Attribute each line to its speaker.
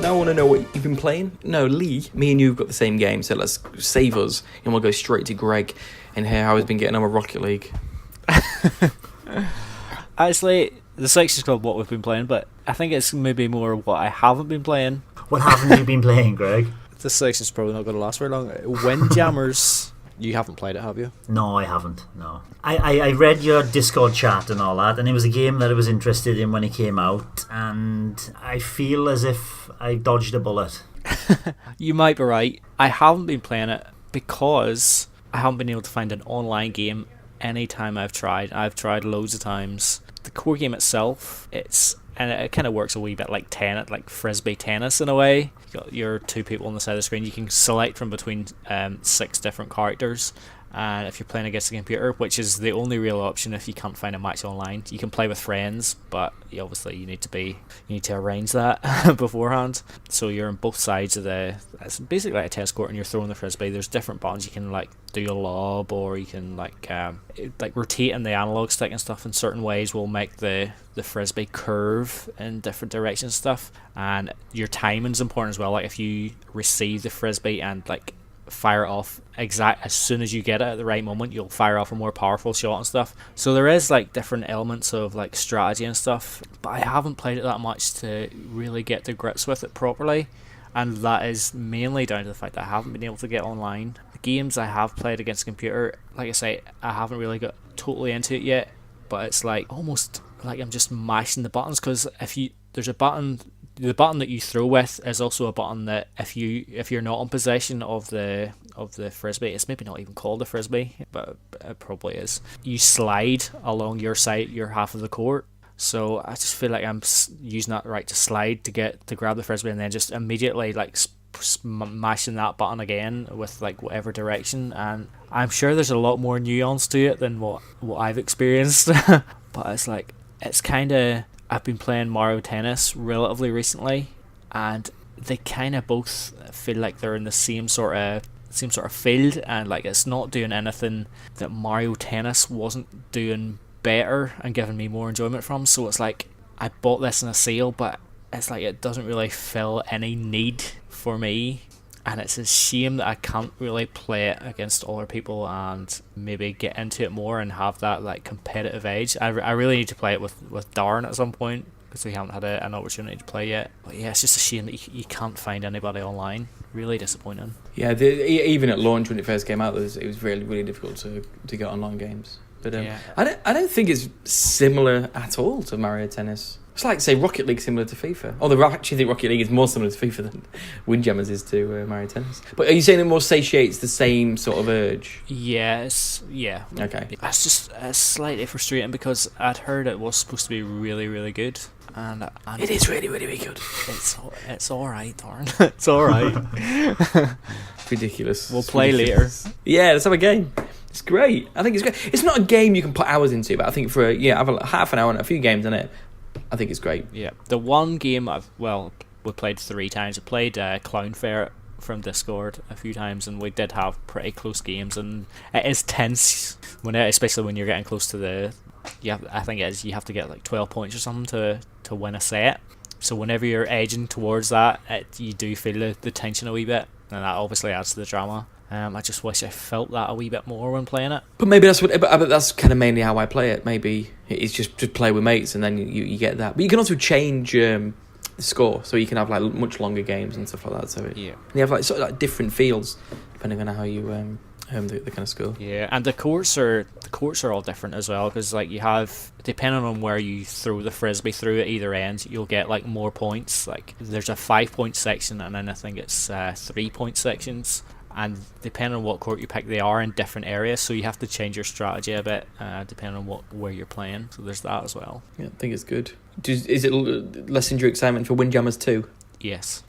Speaker 1: I want to know what you've been playing. No, Lee, me and you've got the same game, so let's save us, and we'll go straight to Greg and hear how he's been getting on with Rocket League.
Speaker 2: Actually, the section is called What We've Been Playing, but I think it's maybe more what I haven't been playing.
Speaker 3: What haven't you been playing, Greg?
Speaker 2: This section's probably not going to last very long. Windjammers. You haven't played it, have you?
Speaker 3: No, I haven't. No. I read your Discord chat and all that, and it was a game that I was interested in when it came out, and I feel as if I dodged a bullet.
Speaker 2: You might be right. I haven't been playing it because I haven't been able to find an online game any time I've tried. I've tried loads of times. The core game itself, and it kind of works a wee bit like frisbee tennis in a way. You got your two people on the side of the screen. You can select from between 6 different characters, and if you're playing against a computer, which is the only real option if you can't find a match online, you can play with friends, but obviously you need to arrange that beforehand. So you're on both sides of it's basically like a tennis court, and you're throwing the frisbee. There's different buttons. You can like do a lob, or you can like rotating the analog stick and stuff in certain ways will make the frisbee curve in different directions and stuff. And your timing's important as well. Like if you receive the frisbee and like fire it off as soon as you get it at the right moment, you'll fire off a more powerful shot and stuff. So there is like different elements of like strategy and stuff, but I haven't played it that much to really get to grips with it properly, and that is mainly down to the fact that I haven't been able to get online. The games I have played against a computer, like I say, I haven't really got totally into it yet, but it's like almost like I'm just mashing the buttons, because there's a button. The button that you throw with is also a button that if you're not in possession of the frisbee, it's maybe not even called a frisbee, but it probably is. You slide along your half of the court. So I just feel like I'm using that right to slide to grab the frisbee, and then just immediately like mashing that button again with like whatever direction. And I'm sure there's a lot more nuance to it than what I've experienced, but it's kind of. I've been playing Mario Tennis relatively recently, and they kind of both feel like they're in the same sort of field, and like it's not doing anything that Mario Tennis wasn't doing better and giving me more enjoyment from. So it's like I bought this in a sale, but it's like it doesn't really fill any need for me, and it's a shame that I can't really play it against other people and maybe get into it more and have that like competitive edge. I really need to play it with Darren at some point, because we haven't had an opportunity to play yet. But yeah, it's just a shame that you can't find anybody online. Really disappointing.
Speaker 1: Yeah, even at launch when it first came out, it was really, really difficult to get online games. But
Speaker 2: yeah.
Speaker 1: I don't think it's similar at all to Mario Tennis. It's like, say, Rocket League similar to FIFA. Although I actually think Rocket League is more similar to FIFA than Windjammers is to Mario Tennis. But are you saying it more satiates the same sort of urge?
Speaker 2: Yes, yeah.
Speaker 1: Okay.
Speaker 2: It's slightly frustrating because I'd heard it was supposed to be really, really good. And
Speaker 1: it is really, really, really good.
Speaker 2: It's alright, Darren. It's alright.
Speaker 1: Ridiculous.
Speaker 2: We'll play later.
Speaker 1: Yeah, let's have a game. It's great. I think it's great. It's not a game you can put hours into, but I think for have a half an hour and a few games in it, I think it's great.
Speaker 2: Yeah. The one game we played 3 times. I played Clown Fair from Discord a few times, and we did have pretty close games, and it is tense especially when you're getting close to I think it is, you have to get like 12 points or something to win a set. So whenever you're edging towards that, you do feel the tension a wee bit, and that obviously adds to the drama. I just wish I felt that a wee bit more when playing it.
Speaker 1: But maybe that's kind of mainly how I play it. Maybe it's just to play with mates, and then you get that. But you can also change the score, so you can have like much longer games and stuff like that. So you have like sort of like different fields depending on how you the kind of score.
Speaker 2: Yeah, and the courts are all different as well, because like you have, depending on where you throw the frisbee through at either end, you'll get like more points. Like there's a 5-point section, and then I think it's 3-point sections. And depending on what court you pick, they are in different areas, so you have to change your strategy a bit depending on where you're playing. So there's that as well.
Speaker 1: Yeah, I think it's good. Is it lessened your excitement for Windjammers 2?
Speaker 2: Yes.